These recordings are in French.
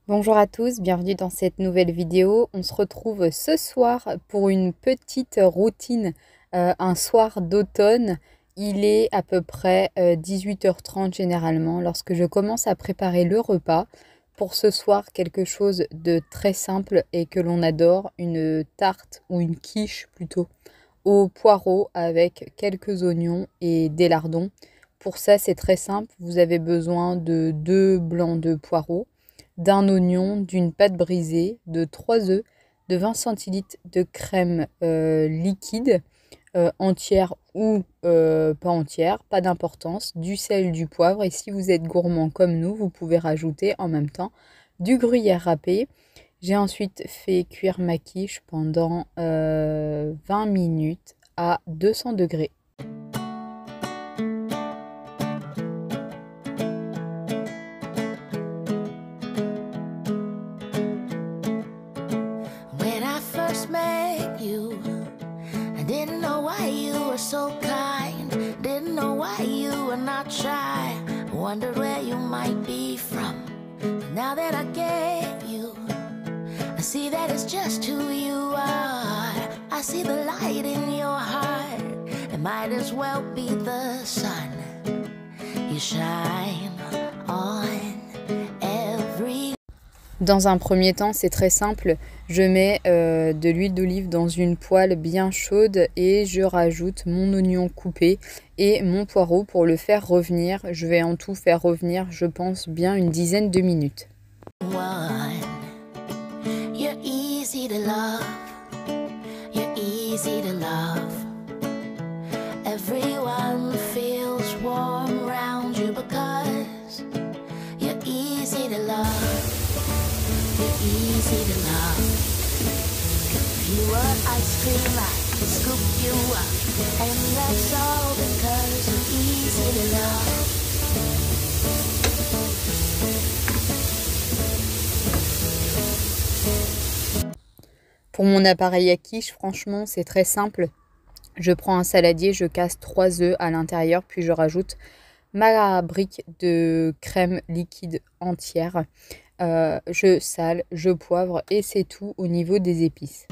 Bonjour à tous, bienvenue dans cette nouvelle vidéo. On se retrouve ce soir pour une petite routine, un soir d'automne. Il est à peu près 18h30 généralement lorsque je commence à préparer le repas. Pour ce soir, quelque chose de très simple et que l'on adore, une tarte ou une quiche plutôt au poireau avec quelques oignons et des lardons. Pour ça, c'est très simple. Vous avez besoin de 2 blancs de poireaux, d'un oignon, d'une pâte brisée, de 3 œufs, de 20 centilitres de crème liquide, entière ou pas entière, pas d'importance, du sel, du poivre. Et si vous êtes gourmand comme nous, vous pouvez rajouter en même temps du gruyère râpé. J'ai ensuite fait cuire ma quiche pendant 20 minutes à 200 degrés. When I first met you, I didn't know why you were so kind. Didn't know why you were not shy. Wondered where you might be from. But now that I get you, I see that it's just who you are. I see the light in your heart. It might as well be the sun. You shine on every. Dans un premier temps, c'est très simple. Je mets de l'huile d'olive dans une poêle bien chaude et je rajoute mon oignon coupé et mon poireau pour le faire revenir. Je vais en tout faire revenir, je pense, bien une dizaine de minutes. One. You're easy to love. You're easy to love. Everyone feels warm around you because you're easy to love. You're easy to love. If you were ice cream, I'd scoop you up. And that's all because you're easy to love. Pour mon appareil à quiche, franchement, c'est très simple. Je prends un saladier, je casse 3 œufs à l'intérieur, puis je rajoute ma brique de crème liquide entière. Je sale, je poivre et c'est tout au niveau des épices.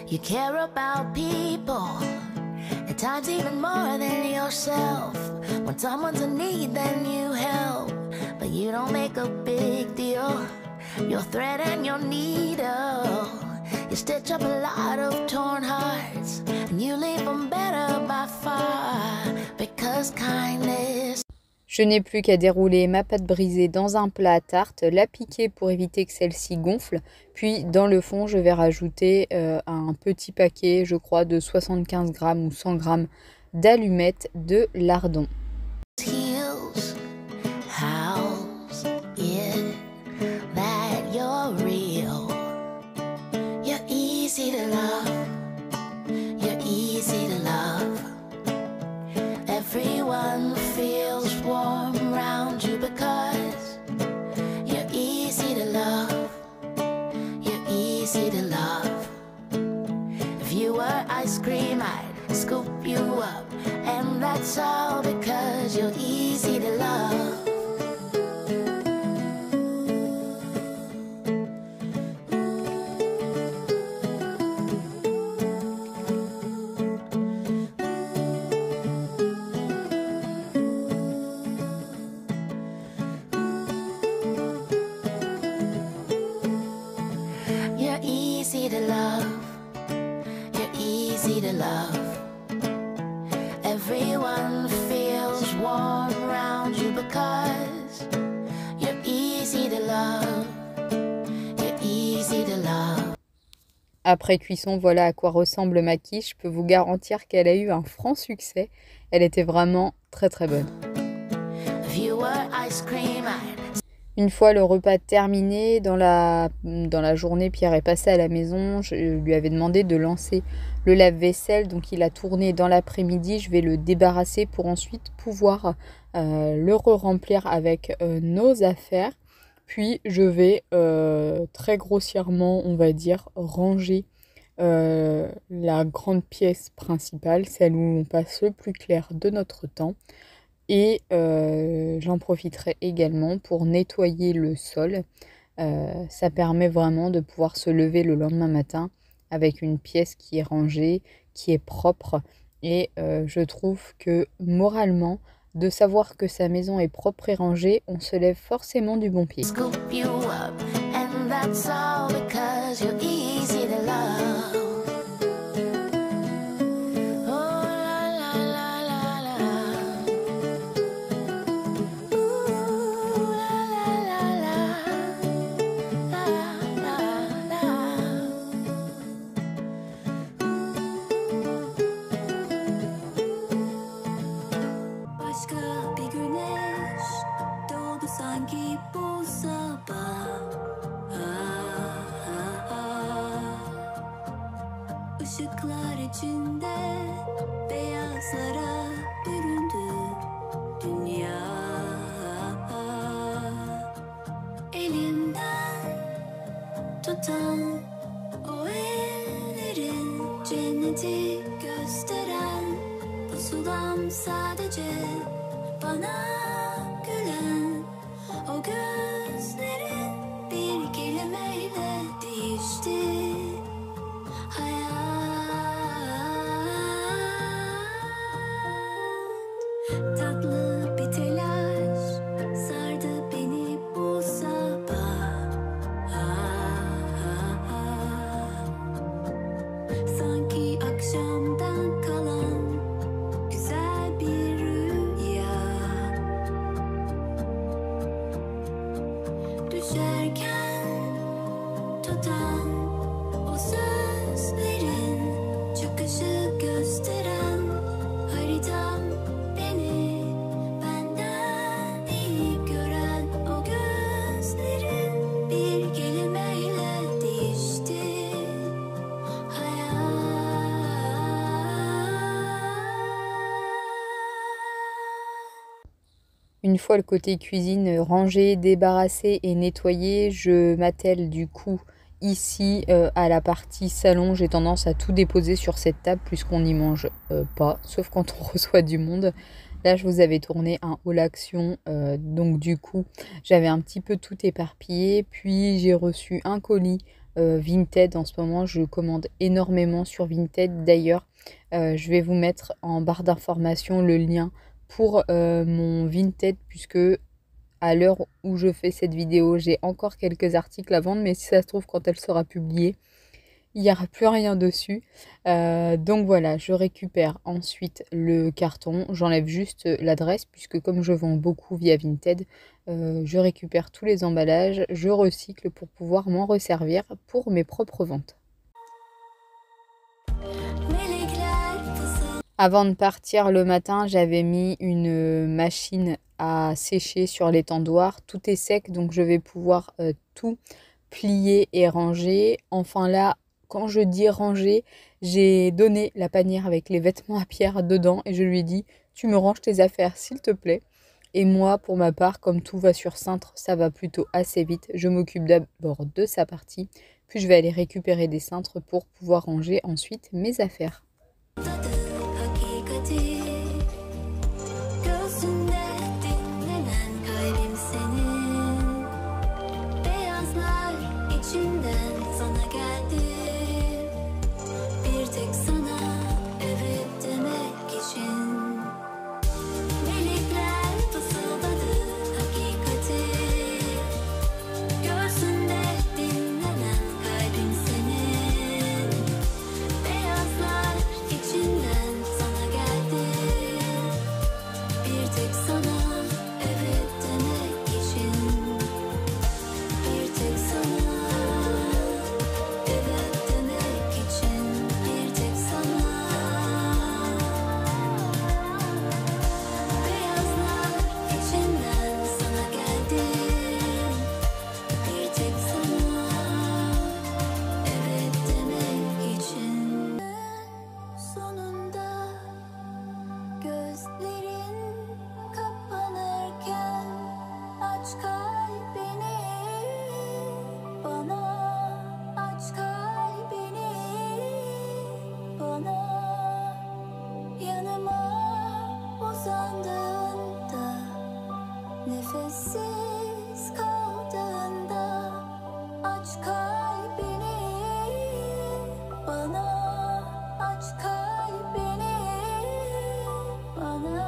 You care about people, at times even more than yourself. When someone's in need, then you help, but you don't make a big deal. Your thread and your needle, you stitch up a lot of torn hearts, and you leave them better by far, because kindness. Je n'ai plus qu'à dérouler ma pâte brisée dans un plat à tarte, la piquer pour éviter que celle-ci gonfle. Puis dans le fond, je vais rajouter un petit paquet, je crois, de 75 grammes ou 100 grammes d'allumettes de lardons. Heals, how's it that you're real? You're easy to love. You're easy to love. Everyone feels warm around you because you're easy to love. You're easy to love. If you were ice cream, I'd scoop you up. And that's all because you're easy to love. You're easy to love. You're easy to love. Everyone feels warm around you because you're easy to love. You're easy to love. Après cuisson, voilà à quoi ressemble ma quiche. Je peux vous garantir qu'elle a eu un franc succès. Elle était vraiment très très bonne. If you were ice cream, I'd. Une fois le repas terminé, dans la journée, Pierre est passé à la maison. Je lui avais demandé de lancer le lave-vaisselle, donc il a tourné dans l'après-midi. Je vais le débarrasser pour ensuite pouvoir le re-remplir avec nos affaires. Puis je vais très grossièrement, on va dire, ranger la grande pièce principale, celle où on passe le plus clair de notre temps. Et j'en profiterai également pour nettoyer le sol. Ça permet vraiment de pouvoir se lever le lendemain matin avec une pièce qui est rangée, qui est propre. Et je trouve que moralement, de savoir que sa maison est propre et rangée, on se lève forcément du bon pied. Scoop you up, and that's all because you're easy to love. Oh la la la la la. Ooh la la la la la la. Başka bir güneş doğdu sanki bu sabah. Işıklar içinde beyazlara büründü dünya. Elimden tutan o ellerin cenneti gösteren pusulam sadece bana gülen o gözlerin bir kelimeyle değişti hayat. Tatlı bir telaş sardı beni bu sabah. Sanki akşamdan kalan güzel bir rüya. Düşerken tutan o sözlerin çıkışı gösteren haritam beni benden iyi gören o gözlerin bir kelimeyle değişti hayat. Une fois le côté cuisine rangé, débarrassé et nettoyé, je m'attelle du coup ici à la partie salon. J'ai tendance à tout déposer sur cette table puisqu'on n'y mange pas, sauf quand on reçoit du monde. Là, je vous avais tourné un haul action, donc du coup, j'avais un petit peu tout éparpillé. Puis j'ai reçu un colis Vinted. En ce moment, je commande énormément sur Vinted. D'ailleurs, je vais vous mettre en barre d'information le lien pour mon Vinted, puisque à l'heure où je fais cette vidéo, j'ai encore quelques articles à vendre, mais si ça se trouve, quand elle sera publiée, il n'y aura plus rien dessus. Donc voilà, je récupère ensuite le carton, j'enlève juste l'adresse, puisque comme je vends beaucoup via Vinted, je récupère tous les emballages, je recycle pour pouvoir m'en resservir pour mes propres ventes. Avant de partir le matin, j'avais mis une machine à sécher sur l'étendoir. Tout est sec, donc je vais pouvoir tout plier et ranger. Enfin là, quand je dis ranger, j'ai donné la panière avec les vêtements à Pierre dedans et je lui ai dit « Tu me ranges tes affaires, s'il te plaît ». Et moi, pour ma part, comme tout va sur cintre, ça va plutôt assez vite. Je m'occupe d'abord de sa partie, puis je vais aller récupérer des cintres pour pouvoir ranger ensuite mes affaires. Göğsünde dinlenen kalbim senin. Beyazlar içinden sana geldi. Bir tek sana evet demek için. Melekler fısıldadı hakikati. Göğsünde dinlenen kalbim senin. Beyazlar içinden sana geldi. Bir tek sana evet demek için. Bir tek sana evet demek için. Bir tek sana. Beyazlar içinden sana geldi. Bir tek sana evet demek için. Sonunda gözlerin kapanırken aç kalbini bana, aç kalbini bana, yanıma uzandığında sessiz kaldığında aç kalbini bana, aç kalbini bana.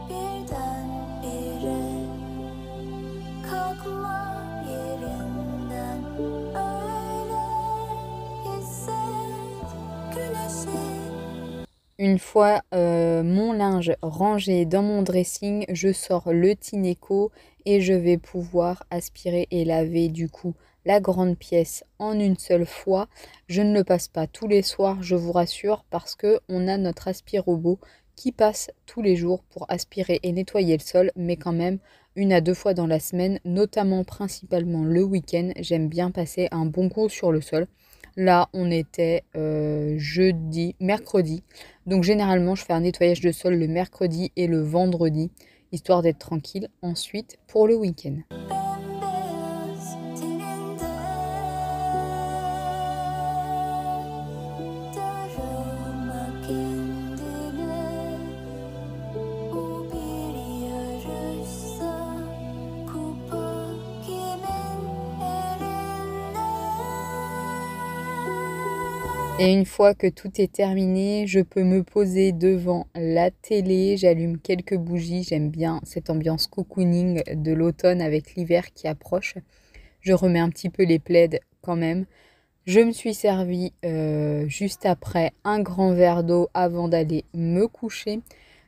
Birdenbire kalkma yerinden, öyle hisset güneşi. Une fois mon linge rangé dans mon dressing, je sors le Tineco et je vais pouvoir aspirer et laver du coup la grande pièce en une seule fois. Je ne le passe pas tous les soirs, je vous rassure, parce que on a notre aspirobot qui passe tous les jours pour aspirer et nettoyer le sol, mais quand même 1 à 2 fois dans la semaine, notamment principalement le week-end. J'aime bien passer un bon coup sur le sol. Là, on était mercredi. Donc généralement, je fais un nettoyage de sol le mercredi et le vendredi, histoire d'être tranquille. Ensuite, pour le week-end. Bembeyaz teninde darılma kendine. Bu bir yarışsa kupa kimin elinde? Et une fois que tout est terminé, je peux me poser devant la télé, j'allume quelques bougies, j'aime bien cette ambiance cocooning de l'automne avec l'hiver qui approche. Je remets un petit peu les plaids quand même. Je me suis servi juste après un grand verre d'eau avant d'aller me coucher.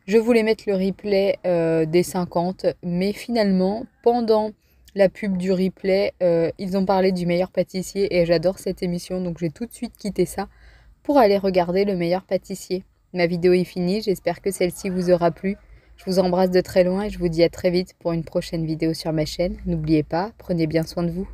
Je voulais mettre le replay des 50, mais finalement, pendant la pub du replay, ils ont parlé du meilleur pâtissier et j'adore cette émission, donc j'ai tout de suite quitté ça pour aller regarder le meilleur pâtissier. Ma vidéo est finie, j'espère que celle-ci vous aura plu. Je vous embrasse de très loin et je vous dis à très vite pour une prochaine vidéo sur ma chaîne. N'oubliez pas, prenez bien soin de vous.